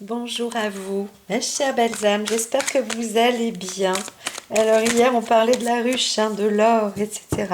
Bonjour à vous, mes chères belles âmes, j'espère que vous allez bien. Alors hier on parlait de la ruche, de l'or, etc.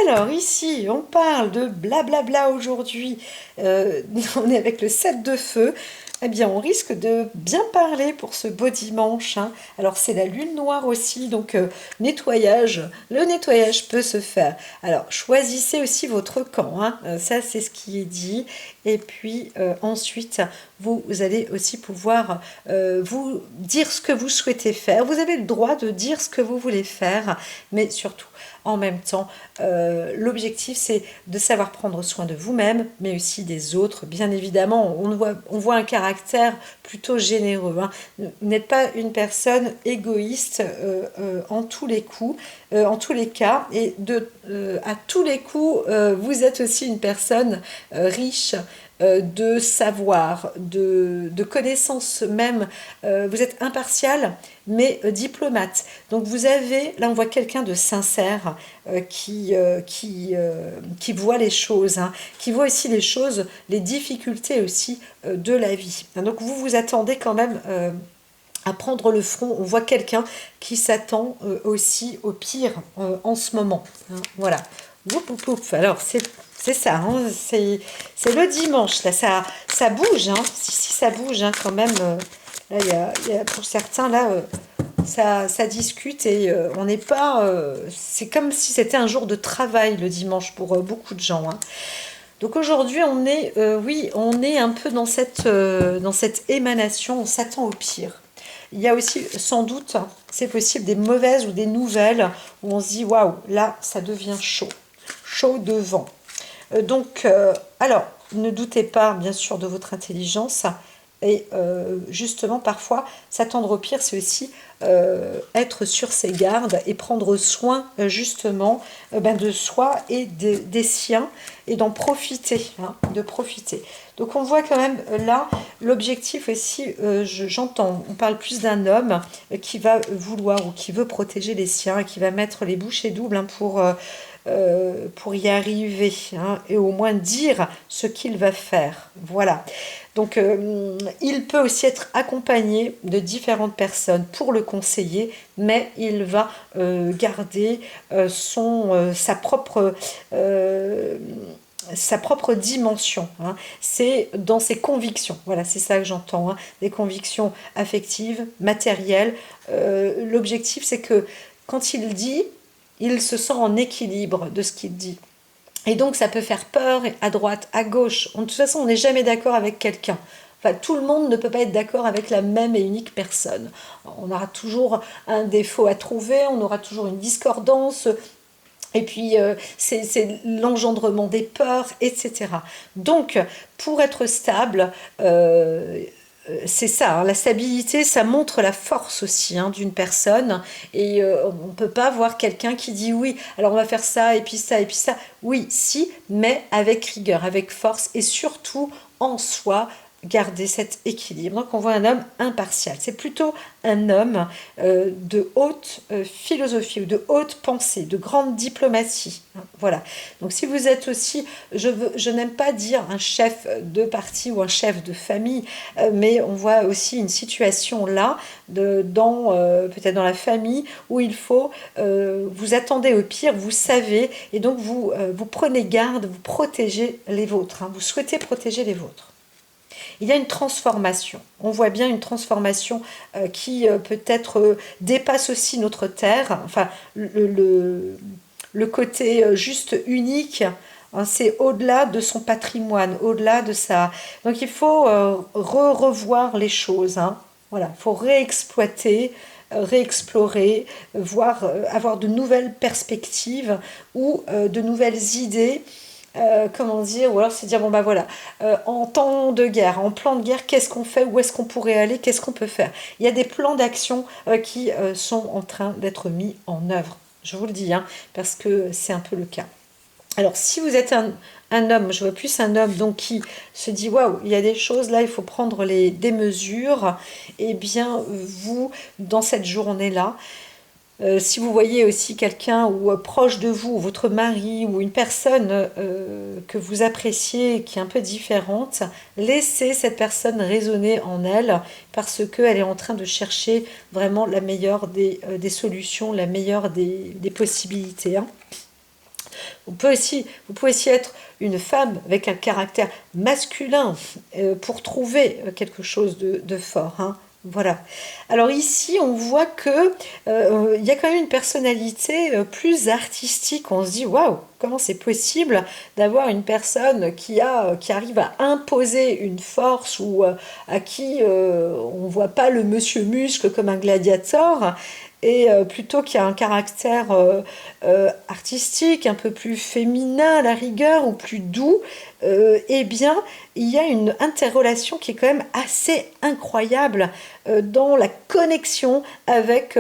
Alors ici on parle de blablabla aujourd'hui. On est avec le 7 de feu. Eh bien on risque de bien parler pour ce beau dimanche. Alors c'est la lune noire aussi, donc nettoyage. Le nettoyage peut se faire. Alors choisissez aussi votre camp, ça c'est ce qui est dit. Et puis ensuite vous allez aussi pouvoir vous dire ce que vous souhaitez faire. Vous avez le droit de dire ce que vous voulez faire, mais surtout, en même temps, l'objectif, c'est de savoir prendre soin de vous-même, mais aussi des autres. Bien évidemment, on voit un caractère plutôt généreux. Vous n'êtes pas une personne égoïste en tous les coups, en tous les cas, et à tous les coups, vous êtes aussi une personne riche de savoir, de connaissances même. Vous êtes impartial, mais diplomate. Donc vous avez, là on voit quelqu'un de sincère qui voit les choses, qui voit aussi les choses, les difficultés aussi de la vie. Donc vous vous attendez quand même à prendre le front. On voit quelqu'un qui s'attend aussi au pire en ce moment. Voilà. Oup, oup, oup. Alors, c'est ça, c'est le dimanche, là, ça bouge, si, ça bouge, quand même. Là, pour certains, là, ça discute et on n'est pas. C'est comme si c'était un jour de travail le dimanche pour beaucoup de gens. Donc aujourd'hui, oui, on est un peu dans cette émanation, on s'attend au pire. Il y a aussi, sans doute, c'est possible, des mauvaises ou des nouvelles où on se dit, waouh, là, ça devient chaud, chaud devant. Alors, ne doutez pas, bien sûr, de votre intelligence. Et justement, parfois, s'attendre au pire, c'est aussi être sur ses gardes et prendre soin, justement, de soi et des siens et d'en profiter, de profiter. Donc, on voit quand même là l'objectif aussi, j'entends, on parle plus d'un homme qui va vouloir ou qui veut protéger les siens et qui va mettre les bouchées doubles pour y arriver, et au moins dire ce qu'il va faire. Voilà. Donc, il peut aussi être accompagné de différentes personnes pour le conseiller, mais il va garder sa propre dimension. C'est dans ses convictions. Voilà, c'est ça que j'entends. Des convictions affectives, matérielles. L'objectif, c'est que quand il dit, il se sent en équilibre de ce qu'il dit. Et donc ça peut faire peur à droite, à gauche. De toute façon, on n'est jamais d'accord avec quelqu'un. Enfin, tout le monde ne peut pas être d'accord avec la même et unique personne. On aura toujours un défaut à trouver, on aura toujours une discordance, et puis c'est l'engendrement des peurs, etc. Donc, pour être stable, c'est ça, la stabilité, ça montre la force aussi, d'une personne. Et on ne peut pas voir quelqu'un qui dit oui, alors on va faire ça, et puis ça, et puis ça. Oui, si, mais avec rigueur, avec force, et surtout en soi, garder cet équilibre. Donc on voit un homme impartial. C'est plutôt un homme de haute philosophie ou de haute pensée, de grande diplomatie. Voilà. Donc si vous êtes aussi, je n'aime pas dire un chef de parti ou un chef de famille, mais on voit aussi une situation là, peut-être dans la famille, où il faut, vous attendez au pire, vous savez, et donc vous prenez garde, vous protégez les vôtres, vous souhaitez protéger les vôtres. Il y a une transformation. On voit bien une transformation qui peut-être dépasse aussi notre terre. Enfin, le côté juste unique, c'est au-delà de son patrimoine, au-delà de ça. Donc il faut revoir les choses. Voilà, il faut réexploiter, réexplorer, voir, avoir de nouvelles perspectives ou de nouvelles idées, comment dire, ou alors c'est dire bon bah voilà, en temps de guerre, en plan de guerre, qu'est-ce qu'on fait, où est-ce qu'on pourrait aller, qu'est-ce qu'on peut faire. Il y a des plans d'action qui sont en train d'être mis en œuvre, je vous le dis, parce que c'est un peu le cas. Alors si vous êtes un homme, je vois plus un homme donc qui se dit waouh, il y a des choses là, il faut prendre des mesures, et bien vous, dans cette journée là, Si vous voyez aussi quelqu'un ou proche de vous, votre mari ou une personne que vous appréciez qui est un peu différente, laissez cette personne raisonner en elle parce qu'elle est en train de chercher vraiment la meilleure des solutions, la meilleure des possibilités. Hein. Vous pouvez aussi être une femme avec un caractère masculin pour trouver quelque chose de fort. Hein. Voilà. Alors ici, on voit que il y a quand même une personnalité plus artistique. On se dit waouh, comment c'est possible d'avoir une personne qui arrive à imposer une force ou à qui on voit pas le monsieur muscle comme un gladiateur et plutôt qui a un caractère artistique, un peu plus féminin à la rigueur ou plus doux, eh bien, il y a une interrelation qui est quand même assez incroyable dans la connexion avec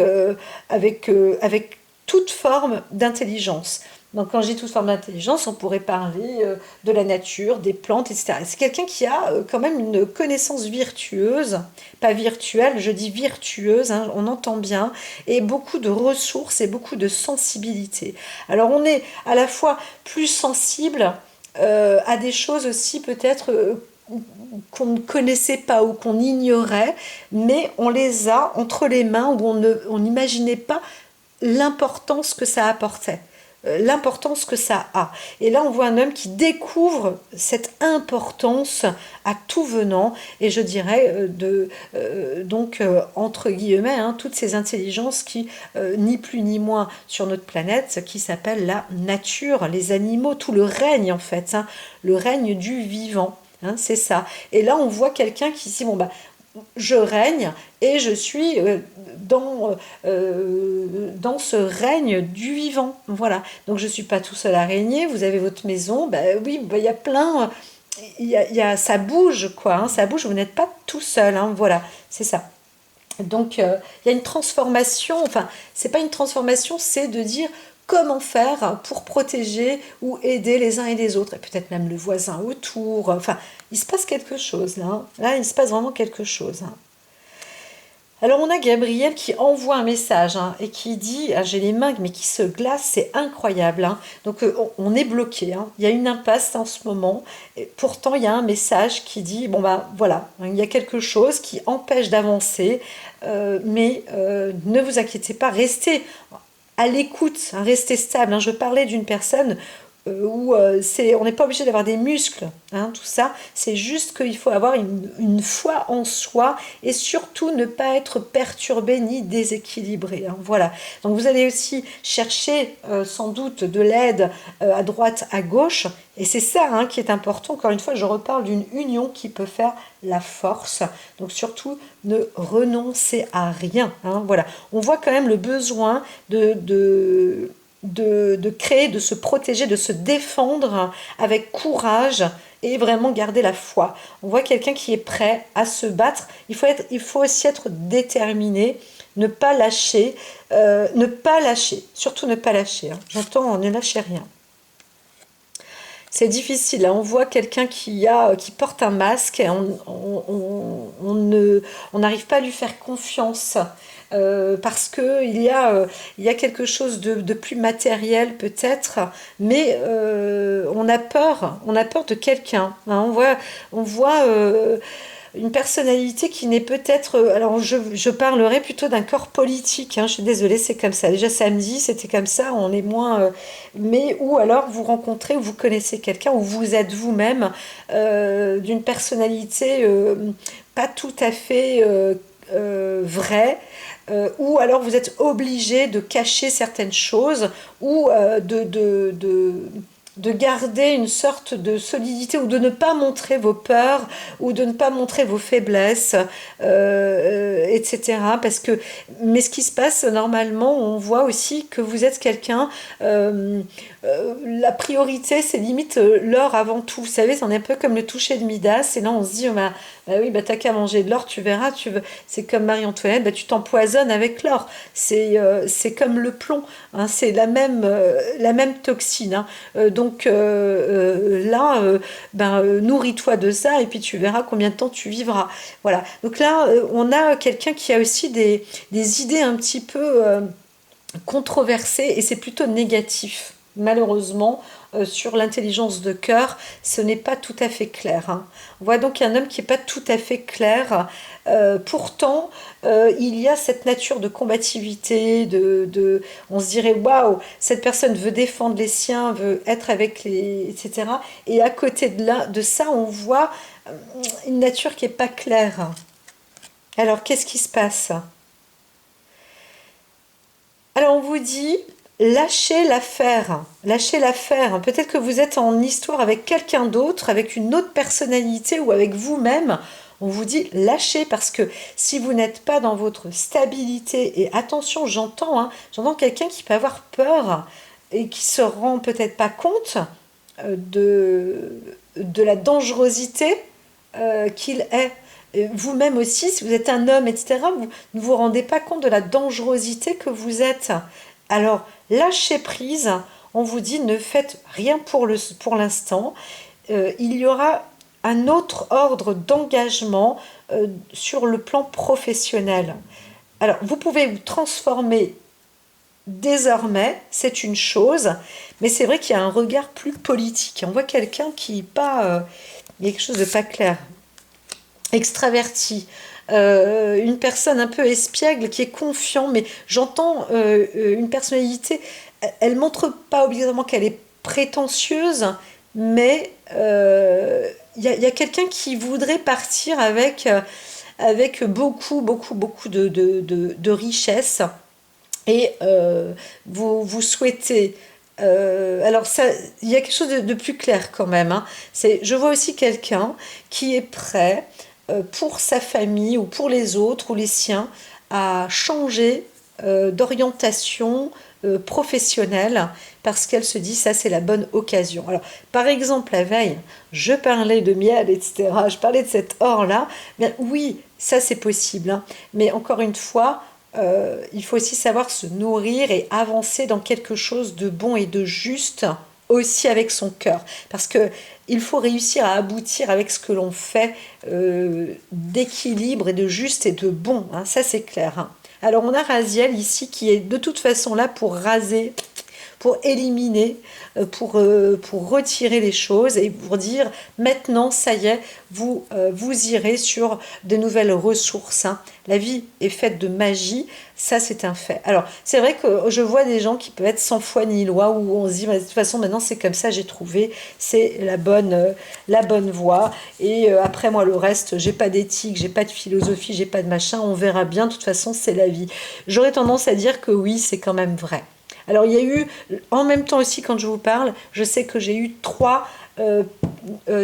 toute forme d'intelligence. Donc quand je dis toute forme d'intelligence, on pourrait parler de la nature, des plantes, etc. C'est quelqu'un qui a quand même une connaissance virtueuse, pas virtuelle, je dis virtueuse, hein, on entend bien, et beaucoup de ressources et beaucoup de sensibilité. Alors on est à la fois plus sensible à des choses aussi peut-être qu'on ne connaissait pas ou qu'on ignorait, mais on les a entre les mains où on n'imaginait pas l'importance que ça apportait, l'importance que ça a. Et là, on voit un homme qui découvre cette importance à tout venant, et je dirais, entre guillemets, hein, toutes ces intelligences qui, ni plus ni moins sur notre planète, qui s'appelle la nature, les animaux, tout le règne en fait, hein, le règne du vivant. Hein, c'est ça. Et là, on voit quelqu'un qui dit, bon, bah, je règne et je suis dans ce règne du vivant. Voilà. Donc je ne suis pas tout seul à régner, vous avez votre maison, ben oui, ben, il y a plein, ça bouge quoi, hein, ça bouge, vous n'êtes pas tout seul, hein, voilà, c'est ça. Donc il y a une transformation, enfin c'est pas une transformation, c'est de dire comment faire pour protéger ou aider les uns et les autres, et peut-être même le voisin autour, enfin il se passe quelque chose là, hein. Là il se passe vraiment quelque chose. Hein. Alors on a Gabriel qui envoie un message hein, et qui dit ah, j'ai les mains mais qui se glacent, c'est incroyable. Hein. Donc on est bloqué, hein. Il y a une impasse en ce moment. Et pourtant il y a un message qui dit bon bah voilà, hein, il y a quelque chose qui empêche d'avancer, mais ne vous inquiétez pas, restez à l'écoute, hein, restez stable. Hein. Je parlais d'une personne où on n'est pas obligé d'avoir des muscles, hein, tout ça, c'est juste qu'il faut avoir une foi en soi et surtout ne pas être perturbé ni déséquilibré. Hein, voilà. Donc vous allez aussi chercher sans doute de l'aide à droite, à gauche, et c'est ça hein, qui est important. Encore une fois, je reparle d'une union qui peut faire la force. Donc surtout, ne renoncez à rien. Hein, voilà. On voit quand même le besoin de créer, de se protéger, de se défendre avec courage et vraiment garder la foi. On voit quelqu'un qui est prêt à se battre. Il faut aussi être déterminé, ne pas lâcher, surtout ne pas lâcher. Hein. J'entends, ne lâchez rien. C'est difficile. Hein. On voit quelqu'un qui porte un masque et on n'arrive pas à lui faire confiance. Parce que il y a quelque chose de plus matériel peut-être, mais on a peur de quelqu'un. Hein. On voit une personnalité qui n'est peut-être... alors je parlerai plutôt d'un corps politique, hein, je suis désolée, c'est comme ça. Déjà samedi, c'était comme ça, on est moins... mais ou alors vous rencontrez ou vous connaissez quelqu'un, ou vous êtes vous-même d'une personnalité pas tout à fait vraie, ou alors vous êtes obligé de cacher certaines choses, ou de garder une sorte de solidité ou de ne pas montrer vos peurs ou de ne pas montrer vos faiblesses, etc. Mais ce qui se passe normalement, on voit aussi que vous êtes quelqu'un, la priorité c'est limite l'or avant tout. Vous savez, c'est un peu comme le toucher de Midas, et là on se dit, oh, bah oui, bah, t'as qu'à manger de l'or, tu verras, c'est comme Marie-Antoinette, bah, tu t'empoisonnes avec l'or. C'est comme le plomb, hein, c'est la même toxine. Hein. Nourris-toi de ça et puis tu verras combien de temps tu vivras. Voilà. Donc là, on a quelqu'un qui a aussi des idées un petit peu controversé et c'est plutôt négatif. Malheureusement, sur l'intelligence de cœur, ce n'est pas tout à fait clair, hein. On voit donc un homme qui n'est pas tout à fait clair. Pourtant, il y a cette nature de combativité, on se dirait waouh, cette personne veut défendre les siens, veut être avec les, etc. Et à côté de ça, on voit une nature qui n'est pas claire. Alors, qu'est-ce qui se passe? Alors on vous dit, lâchez l'affaire. Lâchez l'affaire. Peut-être que vous êtes en histoire avec quelqu'un d'autre, avec une autre personnalité ou avec vous-même. On vous dit, lâchez parce que si vous n'êtes pas dans votre stabilité, et attention, j'entends, hein, j'entends quelqu'un qui peut avoir peur et qui se rend peut-être pas compte de la dangerosité qu'il est. Vous-même aussi, si vous êtes un homme, etc., vous ne vous rendez pas compte de la dangerosité que vous êtes. Alors, lâchez prise, on vous dit ne faites rien pour l'instant. Il y aura un autre ordre d'engagement sur le plan professionnel. Alors, vous pouvez vous transformer désormais, c'est une chose, mais c'est vrai qu'il y a un regard plus politique. On voit quelqu'un qui pas, il y a quelque chose de pas clair, extraverti, une personne un peu espiègle qui est confiant, mais j'entends une personnalité, elle montre pas obligatoirement qu'elle est prétentieuse, mais y a quelqu'un qui voudrait partir avec beaucoup, beaucoup, beaucoup de richesses et vous souhaitez alors ça, il y a quelque chose de plus clair quand même, hein. Je vois aussi quelqu'un qui est prêt pour sa famille ou pour les autres ou les siens à changer d'orientation professionnelle parce qu'elle se dit ça c'est la bonne occasion. Alors par exemple la veille, je parlais de miel, etc. Je parlais de cet or-là. Bien oui, ça c'est possible, hein. Mais encore une fois, il faut aussi savoir se nourrir et avancer dans quelque chose de bon et de juste aussi avec son cœur. Parce que il faut réussir à aboutir avec ce que l'on fait d'équilibre et de juste et de bon, hein, ça c'est clair, hein. Alors on a Raziel ici qui est de toute façon là pour raser, pour éliminer, pour retirer les choses et pour dire maintenant, ça y est, vous irez sur de nouvelles ressources, hein. La vie est faite de magie, ça c'est un fait. Alors c'est vrai que je vois des gens qui peuvent être sans foi ni loi où on se dit de toute façon maintenant c'est comme ça, j'ai trouvé, c'est la bonne voie et après moi le reste, j'ai pas d'éthique, j'ai pas de philosophie, j'ai pas de machin, on verra bien, de toute façon c'est la vie. J'aurais tendance à dire que oui, c'est quand même vrai. Alors il y a eu, en même temps aussi quand je vous parle, je sais que j'ai eu trois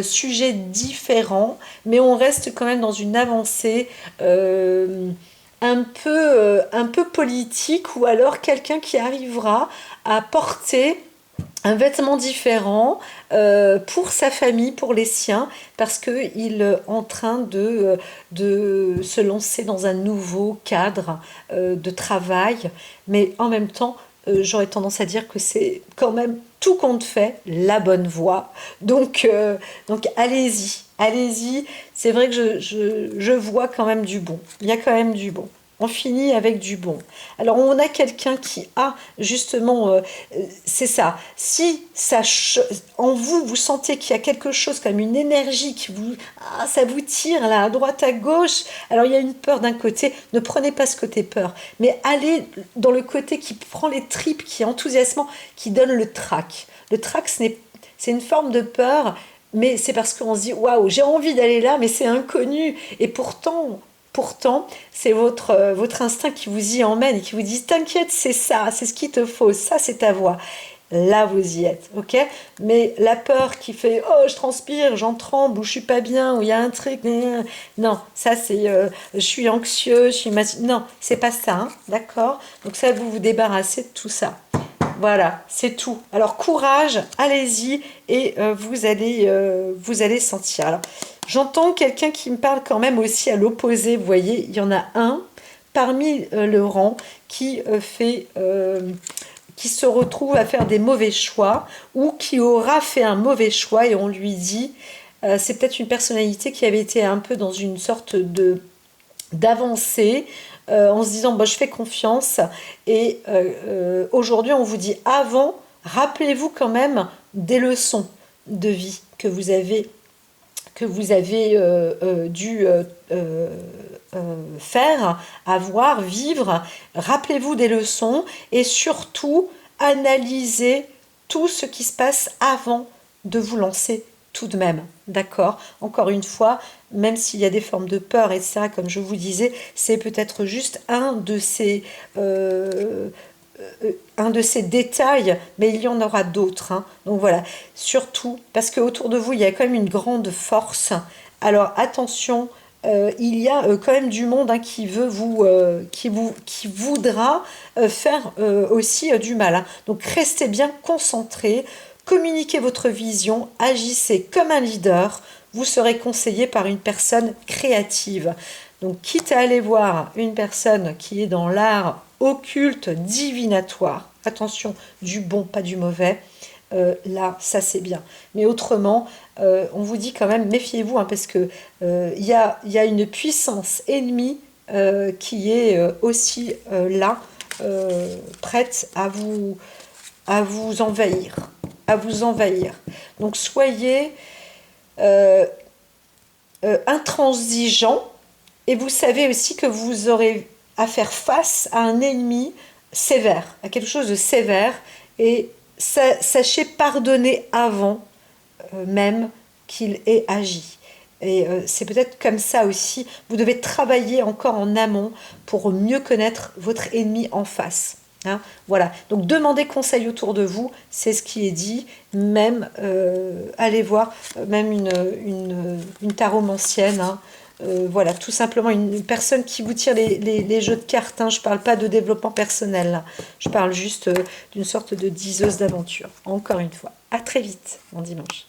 sujets différents, mais on reste quand même dans une avancée un peu politique, ou alors quelqu'un qui arrivera à porter un vêtement différent pour sa famille, pour les siens, parce qu'il est en train de se lancer dans un nouveau cadre de travail, mais en même temps, j'aurais tendance à dire que c'est quand même tout compte fait la bonne voie. Donc allez-y, allez-y. C'est vrai que je vois quand même du bon. Il y a quand même du bon. On finit avec du bon. Alors on a quelqu'un qui a justement, c'est ça. Si ça, en vous, vous sentez qu'il y a quelque chose comme une énergie qui vous, ça vous tire là à droite à gauche. Alors il y a une peur d'un côté. Ne prenez pas ce côté peur, mais allez dans le côté qui prend les tripes, qui est enthousiasmant, qui donne le trac. Le trac, c'est une forme de peur, mais c'est parce qu'on se dit waouh, j'ai envie d'aller là, mais c'est inconnu. Et pourtant, c'est votre instinct qui vous y emmène et qui vous dit t'inquiète, c'est ça, c'est ce qu'il te faut, ça c'est ta voie. Là, vous y êtes, ok? Mais la peur qui fait oh, je transpire, j'en tremble, ou je suis pas bien, ou il y a un truc, non, ça c'est je suis anxieux, non, c'est pas ça, hein, d'accord? Donc, ça, vous vous débarrassez de tout ça. Voilà, c'est tout. Alors courage, allez-y et vous allez sentir. Alors, j'entends quelqu'un qui me parle quand même aussi à l'opposé. Vous voyez, il y en a un parmi le rang qui se retrouve à faire des mauvais choix ou qui aura fait un mauvais choix et on lui dit, c'est peut-être une personnalité qui avait été un peu dans une sorte de d'avancée en se disant bah, je fais confiance. Et aujourd'hui, on vous dit avant, rappelez-vous quand même des leçons de vie que vous avez dû faire, avoir, vivre. Rappelez-vous des leçons et surtout analysez tout ce qui se passe avant de vous lancer tout de même. D'accord? Encore une fois, même s'il y a des formes de peur, etc., comme je vous disais, c'est peut-être juste un de ces détails, mais il y en aura d'autres. Hein. Donc voilà, surtout parce qu'autour de vous, il y a quand même une grande force. Alors attention, il y a quand même du monde hein, qui voudra faire aussi du mal. Hein. Donc restez bien concentrés, communiquez votre vision, agissez comme un leader. Vous serez conseillé par une personne créative. Donc quitte à aller voir une personne qui est dans l'art occulte, divinatoire, attention, du bon, pas du mauvais, là, ça c'est bien. Mais autrement, on vous dit quand même, méfiez-vous, hein, parce que y a une puissance ennemie qui est aussi là, prête à vous envahir, à vous envahir. Donc soyez intransigeants, et vous savez aussi que vous aurez à faire face à un ennemi sévère, à quelque chose de sévère, et sachez pardonner avant même qu'il ait agi. Et c'est peut-être comme ça aussi, vous devez travailler encore en amont pour mieux connaître votre ennemi en face. Hein, voilà, donc demandez conseil autour de vous, c'est ce qui est dit, même allez voir même une taromancienne, hein, voilà, tout simplement une personne qui vous tire les jeux de cartes, hein, je ne parle pas de développement personnel, là. Je parle juste d'une sorte de diseuse d'aventure, encore une fois. À très vite, mon dimanche.